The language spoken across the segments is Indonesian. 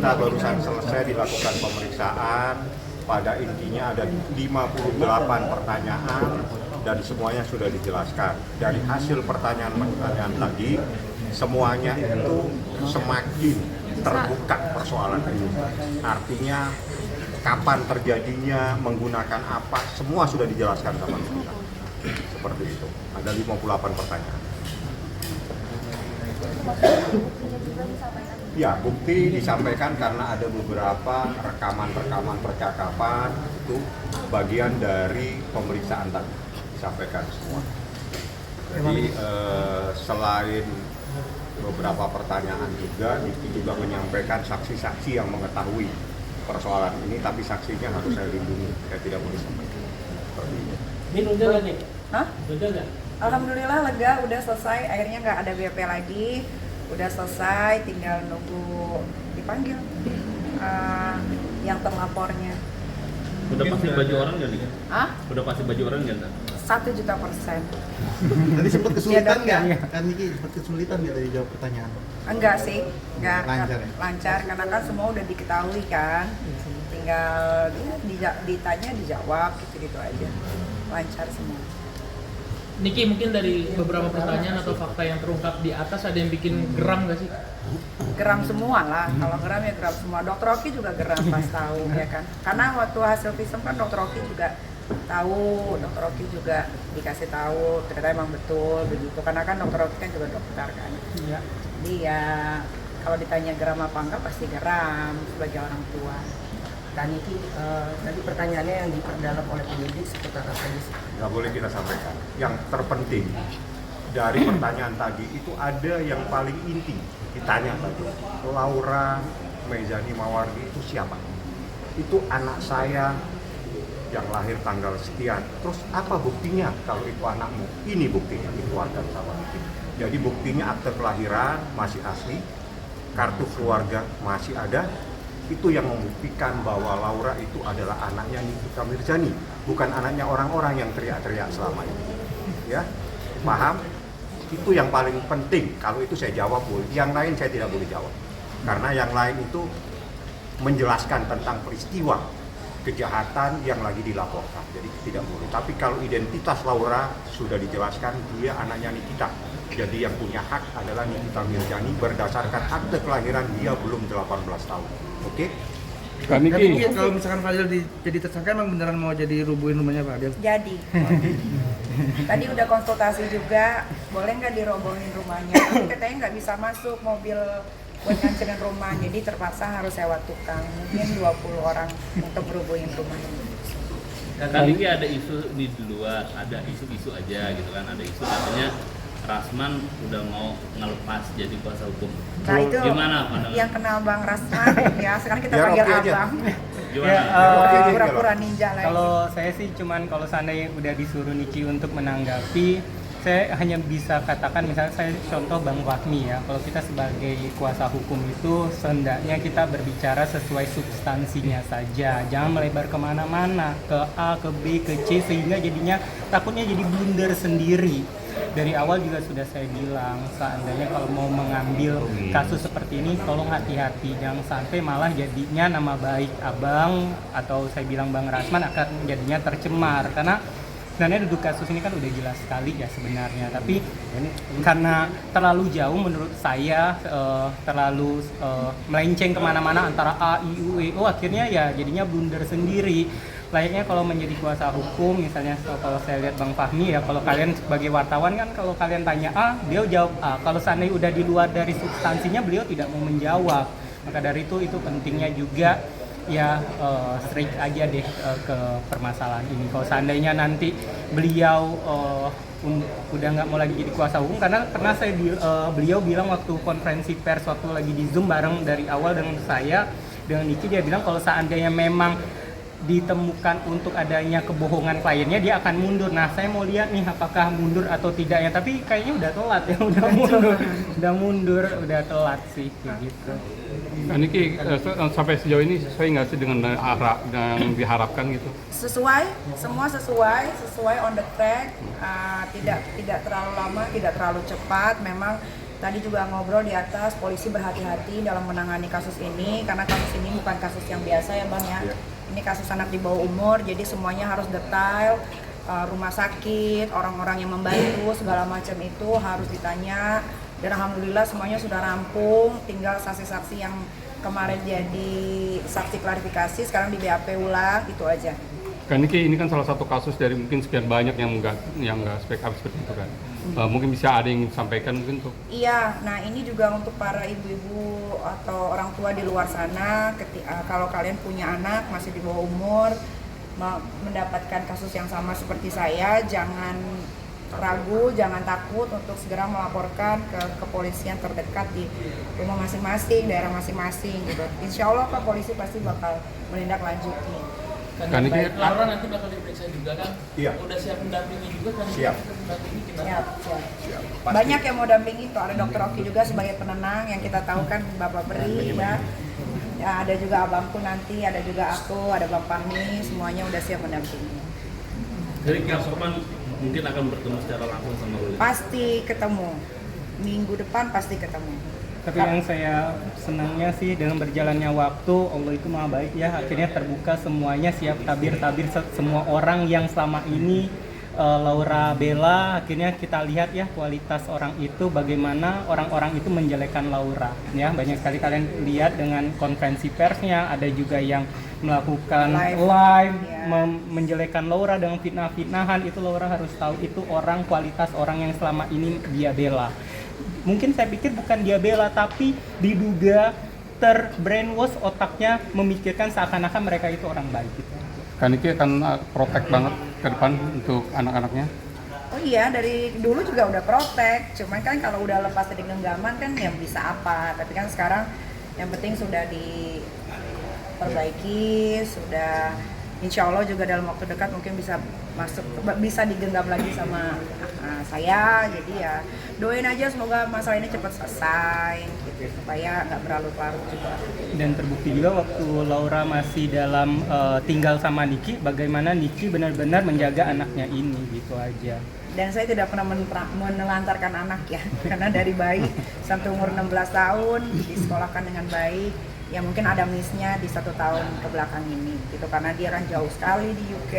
kita barusan selesai dilakukan pemeriksaan. Pada intinya ada 58 pertanyaan dan semuanya sudah dijelaskan. Dari hasil pertanyaan-pertanyaan tadi, semuanya itu semakin terbuka persoalan itu. Artinya kapan terjadinya, menggunakan apa, semua sudah dijelaskan sama kita. Seperti itu. Ada 58 pertanyaan. Ya, bukti disampaikan karena ada beberapa rekaman-rekaman percakapan itu bagian dari pemeriksaan tadi, disampaikan semua. Jadi selain beberapa pertanyaan juga, Niki juga menyampaikan saksi-saksi yang mengetahui persoalan ini, tapi saksinya harus saya lindungi, saya tidak boleh sampaikan. Seperti itu. Ini udah nggak nih? Hah? Udah nggak? Alhamdulillah lega, udah selesai, akhirnya nggak ada BP lagi, udah selesai, tinggal nunggu dipanggil yang terlapornya. Udah pasti baju orang nggak nih? Ah? Udah pasti baju orang nggak? 1.000.000%. Tadi sempat kesulitan Ya, nggak? Kan Niki sempat kesulitan nggak tadi jawab pertanyaan? Enggak sih, enggak Lancar ya? lancar karena kan semua udah diketahui kan. Tinggal ditanya dijawab gitu-gitu aja. Lancar semua. Niki, mungkin dari beberapa pertanyaan atau fakta yang terungkap di atas ada yang bikin geram nggak sih? Geram semua lah, kalau geram ya geram semua. Dokter Oki juga geram pas tahu ya kan. Karena waktu hasil visum kan Dokter Oki juga tahu, Dokter Oki juga dikasih tahu ternyata emang betul begitu. Karena kan Dokter Oki kan juga dokter kan. Iya. Jadi ya kalau ditanya geram apa enggak pasti geram sebagai orang tua. Dan Niki, tadi pertanyaannya yang diperdalam oleh penyidik seputar apa sih? Nggak boleh kita sampaikan. Yang terpenting dari pertanyaan tadi itu ada yang paling inti ditanya tadi. Laura Mezani Mawardi itu siapa? Itu anak saya yang lahir tanggal sekian. Terus apa buktinya kalau itu anakmu? Ini buktinya, dikeluarkan sama Niki. Jadi buktinya akte kelahiran masih asli, kartu keluarga masih ada. Itu yang membuktikan bahwa Laura itu adalah anaknya Nikita Mirzani, bukan anaknya orang-orang yang teriak-teriak selama ini. Ya, paham? Itu yang paling penting. Kalau itu saya jawab boleh, yang lain saya tidak boleh jawab. Karena yang lain itu menjelaskan tentang peristiwa kejahatan yang lagi dilaporkan, jadi tidak boleh. Tapi kalau identitas Laura sudah dijelaskan, dia anaknya Nikita. Jadi yang punya hak adalah Nikita Mirzani berdasarkan akte kelahiran dia belum 18 tahun. Oke? Kak Niki, Tapi kalau misalkan Fadil jadi tersangka emang beneran mau jadi rubuhin rumahnya Fadil? Jadi tadi udah konsultasi juga, boleh nggak dirobohin rumahnya? Tapi katanya nggak bisa masuk mobil buat ngancurin rumah, jadi terpaksa harus sewa tukang. Mungkin 20 orang untuk merobohin rumahnya. Kali ini ada isu di luar, ada isu-isu aja gitu kan, ada isu katanya Rasman udah mau ngelepas jadi kuasa hukum. Nah itu Gimana pandangan? yang kenal Bang Rasman, ya sekarang kita Biar panggil oke aja. Abang. Gimana? Pura-pura ninja lagi. kalau saya sih cuman kalau seandainya udah disuruh Niki untuk menanggapi, saya hanya bisa katakan misalnya saya contoh Bang Fahmi ya, kalau kita sebagai kuasa hukum itu sehendaknya kita berbicara sesuai substansinya saja, jangan melebar kemana-mana ke A, ke B, ke C sehingga jadinya takutnya jadi blunder sendiri. Dari awal juga sudah saya bilang, seandainya kalau mau mengambil kasus seperti ini, tolong hati-hati, jangan sampai malah jadinya nama baik abang atau saya bilang Bang Rasman akan jadinya tercemar, karena sebenarnya duduk kasus ini kan udah jelas sekali ya sebenarnya, tapi karena terlalu jauh menurut saya, terlalu melenceng kemana-mana antara A, I, U, E, O, akhirnya ya jadinya blunder sendiri. Layaknya kalau menjadi kuasa hukum, misalnya kalau saya lihat Bang Fahmi ya, kalau kalian sebagai wartawan kan kalau kalian tanya A, beliau jawab A. Kalau seandainya udah di luar dari substansinya, beliau tidak mau menjawab. Maka dari itu pentingnya juga ya straight aja deh ke permasalahan ini. Kalau seandainya nanti beliau udah nggak mau lagi jadi kuasa hukum, karena pernah beliau bilang waktu konferensi pers waktu lagi di Zoom bareng dari awal dengan saya, dengan Niki, dia bilang kalau seandainya memang ditemukan untuk adanya kebohongan kliennya, dia akan mundur. Nah, saya mau lihat nih apakah mundur atau tidak ya. Tapi kayaknya udah telat ya, udah telat sih kayak gitu. Kak Niki, sampai sejauh ini sesuai nggak sih dengan yang diharapkan gitu? Sesuai, semua sesuai on the track, tidak terlalu lama, tidak terlalu cepat. Memang tadi juga ngobrol di atas, polisi berhati-hati dalam menangani kasus ini karena kasus ini bukan kasus yang biasa ya Bang ya. Ini kasus anak di bawah umur, jadi semuanya harus detail. Rumah sakit, orang-orang yang membantu, segala macam itu harus ditanya. Dan alhamdulillah semuanya sudah rampung, tinggal saksi-saksi yang kemarin jadi saksi klarifikasi, sekarang di BAP ulang, itu aja. Kan ini kan salah satu kasus dari mungkin sekian banyak yang nggak speak up seperti itu kan. Mungkin bisa ada yang ingin disampaikan mungkin tuh. Iya, nah ini juga untuk para ibu-ibu atau orang tua di luar sana, kalau kalian punya anak masih di bawah umur, mendapatkan kasus yang sama seperti saya, jangan ragu, jangan takut untuk segera melaporkan ke kepolisian terdekat di rumah masing-masing, daerah masing-masing gitu. Insya Allah Pak polisi pasti bakal menindaklanjuti. Kan Laura nanti bakal diperiksa juga kan? Iya. Udah siap mendampingi juga kan? Siap. Mendampingi gimana? Siap. Pasti. Banyak yang mau dampingi itu, ada Dokter Oki juga sebagai penenang yang kita tahu kan Bapak Beri ya. Ya, ada juga abangku nanti, ada juga aku, ada Bang Fahmi, semuanya udah siap mendampingi. Jadi Kak Sofan mungkin akan bertemu secara langsung sama Luli? Pasti ketemu, minggu depan pasti ketemu. Tapi yang saya senangnya sih dengan berjalannya waktu, Allah itu maha baik ya, akhirnya terbuka semuanya, siap tabir-tabir semua orang yang selama ini Laura bela, akhirnya kita lihat ya kualitas orang itu, bagaimana orang-orang itu menjelekkan Laura ya. Banyak sekali kalian lihat dengan konferensi persnya, ada juga yang melakukan live ya. Menjelekkan Laura dengan fitnah-fitnahan. Itu Laura harus tahu itu orang, kualitas orang yang selama ini dia bela. Mungkin saya pikir bukan dia bela, tapi diduga terbrainwash otaknya, memikirkan seakan-akan mereka itu orang baik gitu. Kan Niki akan protect banget ke depan untuk anak-anaknya. Oh iya, dari dulu juga udah protek, cuman kan kalau udah lepas dari genggaman kan ya bisa apa. Tapi kan sekarang yang penting sudah diperbaiki, sudah insya Allah juga dalam waktu dekat mungkin bisa digenggam lagi sama saya. Jadi ya doain aja semoga masalah ini cepat selesai gitu, supaya nggak berlarut-larut juga. Dan terbukti juga waktu Laura masih dalam tinggal sama Niki, bagaimana Niki benar-benar menjaga anaknya ini gitu aja. Dan saya tidak pernah menelantarkan anak ya, karena dari bayi sampai umur 16 tahun disekolahkan dengan baik. Ya mungkin ada miss-nya di 1 tahun ke belakang ini gitu, karena dia kan jauh sekali di UK.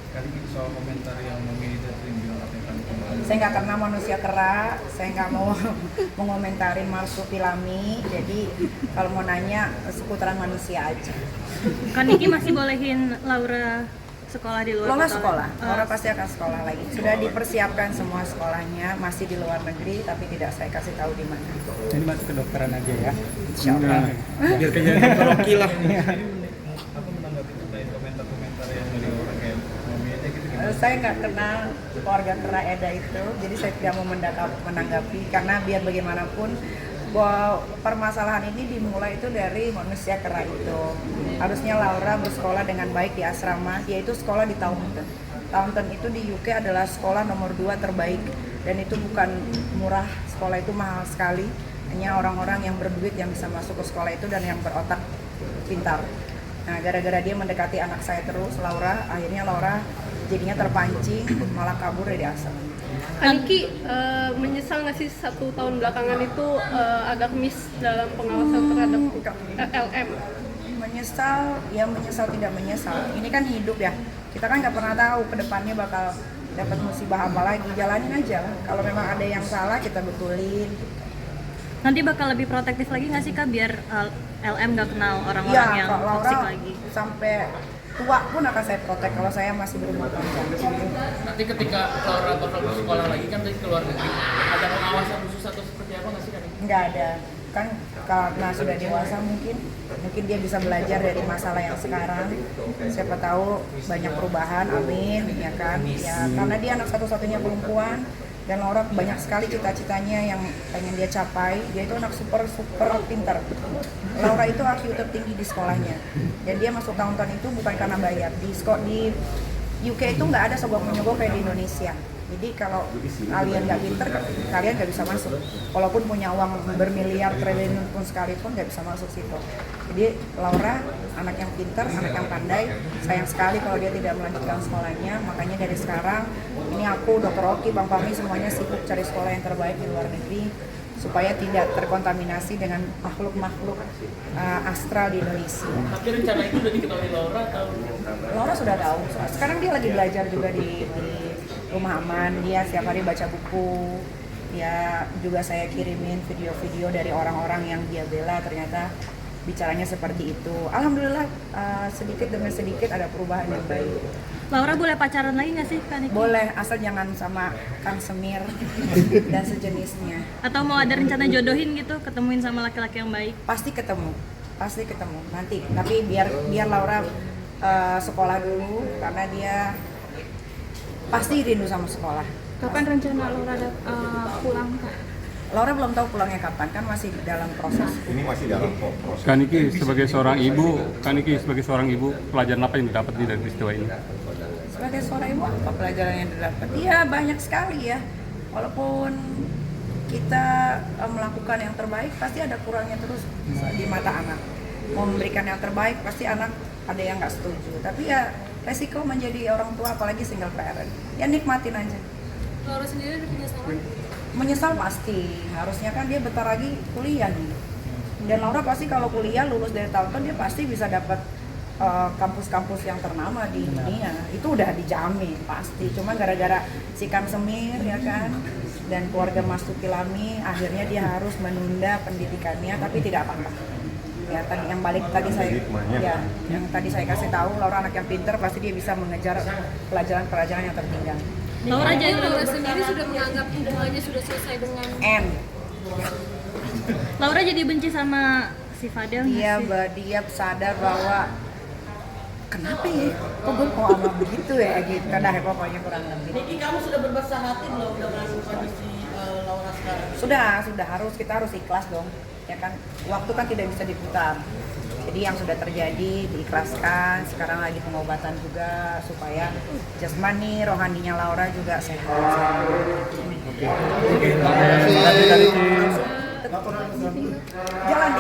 Kali ini soal komentar yang memilih bilang apa yang kemarin. Saya nggak pernah manusia kera, saya nggak mau mengomentarin marsupilami. Jadi kalau mau nanya seputaran manusia aja. Kan Niki masih bolehin Laura sekolah di luar Laura kota? sekolah, Laura pasti akan sekolah lagi. Sudah dipersiapkan semua sekolahnya, masih di luar negeri, tapi tidak saya kasih tahu di mana. Jadi masuk ke dokteran aja ya. Insya Allah. Biar kejadian dokter Oki lah. Apa menanggapi terkait komentar-komentar yang dari orang kayak mami aja gitu? Saya nggak kenal keluarga kera Eda itu, jadi saya tidak mau menanggapi, karena biar bagaimanapun bahwa permasalahan ini dimulai itu dari manusia kera itu. Harusnya Laura bersekolah dengan baik di asrama, yaitu sekolah di Taunton. Taunton itu di UK adalah sekolah nomor 2 terbaik, dan itu bukan murah, sekolah itu mahal sekali. Hanya orang-orang yang berduit yang bisa masuk ke sekolah itu dan yang berotak pintar. Nah, gara-gara dia mendekati anak saya terus, Laura, akhirnya Laura jadinya terpancing, malah kabur dari asrama. Niki menyesal nggak sih 1 tahun belakangan itu agak miss dalam pengawasan terhadap LM? Menyesal, ya menyesal tidak menyesal. Ini kan hidup ya. Kita kan nggak pernah tahu ke depannya bakal dapat musibah apa lagi. Jalanin aja. Kalau memang ada yang salah kita betulin. Nanti bakal lebih protektif lagi nggak sih Kak biar LM nggak kenal orang-orang yang kalau toksik Laura lagi? Sampai tua pun akan saya protek kalau saya masih berumur panjang. Nanti ketika Laura bakal bersekolah lagi kan dari keluar negeri, ada pengawasan khusus atau seperti apa nggak sih Kak? Nggak ada. Kan karena sudah dewasa mungkin dia bisa belajar dari masalah yang sekarang. Siapa tahu banyak perubahan, amin ya kan. Ya karena dia anak satu-satunya perempuan dan Laura banyak sekali cita-citanya yang pengen dia capai. Dia itu anak super pintar. Laura itu IQ tertinggi di sekolahnya. Dan dia masuk Taunton itu bukan karena bayar. Di UK itu nggak ada sogok menyogok kayak di Indonesia. Jadi kalau kalian nggak pinter, kalian nggak bisa masuk. Walaupun punya uang bermiliar triliun pun sekalipun nggak bisa masuk situ. Jadi Laura anak yang pinter, anak yang pandai. Sayang sekali kalau dia tidak melanjutkan sekolahnya. Makanya dari sekarang ini aku, Dr. Oki, Bang Fahmi semuanya sibuk cari sekolah yang terbaik di luar negeri supaya tidak terkontaminasi dengan makhluk-makhluk astral di Indonesia. Tapi rencana itu udah diketahui Laura atau? Laura sudah tahu. Sekarang dia lagi belajar juga di Rumah Aman. Dia setiap hari baca buku. Dia juga saya kirimin video-video dari orang-orang yang dia bela, ternyata bicaranya seperti itu. Alhamdulillah sedikit demi sedikit ada perubahan yang baik. Laura boleh pacaran lagi nggak sih, Kak Niki? Boleh, asal jangan sama Kang Semir dan sejenisnya. Atau mau ada rencana jodohin gitu, ketemuin sama laki-laki yang baik? Pasti ketemu nanti. Tapi biar Laura sekolah dulu karena dia pasti rindu sama sekolah. Kapan rencana Laura pulang, Kak? Laura belum tahu pulangnya kapan, kan masih dalam proses. Ini masih dalam proses. Kaniki sebagai seorang ibu, pelajaran apa yang didapat dari peristiwa ini? Sebagai seorang ibu, apa pelajaran yang didapat? Ya banyak sekali ya. Walaupun kita melakukan yang terbaik, pasti ada kurangnya terus di mata anak. Mau memberikan yang terbaik, pasti anak ada yang nggak setuju. Tapi ya resiko menjadi orang tua, apalagi single parent. Ya nikmatin aja. Laura sendiri ada penyesalan? Menyesal pasti, harusnya kan dia bentar lagi kuliah nih. Dan Laura pasti kalau kuliah lulus dari tahun dia pasti bisa dapat kampus-kampus yang ternama di dunia. Itu udah dijamin pasti. Cuma gara-gara si Kang Semir ya kan dan keluarga Mas Tukilami akhirnya dia harus menunda pendidikannya, tapi tidak apa-apa. Ya tadi yang balik tadi saya yang tadi saya kasih tahu, Laura anak yang pinter, pasti dia bisa mengejar pelajaran-pelajaran yang tertinggal. Laura sendiri sudah menganggap hubungannya sudah selesai dengan N. Laura jadi benci sama si Fadel nggak sih? Dia sadar bahwa kenapa ya, kok gue mau sama begitu ya gitu, dah pokoknya kurang lebih. Niki, kamu sudah berbesar hati belum dengan kondisi Laura sekarang? Sudah harus, kita harus ikhlas dong, ya kan. Waktu kan tidak bisa diputar. Jadi yang sudah terjadi diikhlaskan. Sekarang lagi pengobatan juga supaya jasmani, rohaninya Laura juga sehat. Jalan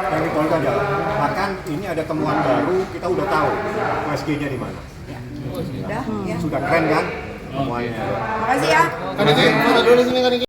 yang di Polda jalan. Bahkan ini ada temuan baru, kita udah tahu USG-nya di mana. Udah, ya. Sudah keren kan temuannya. Makasih ya. Kaniki, foto dulu sini Kaniki.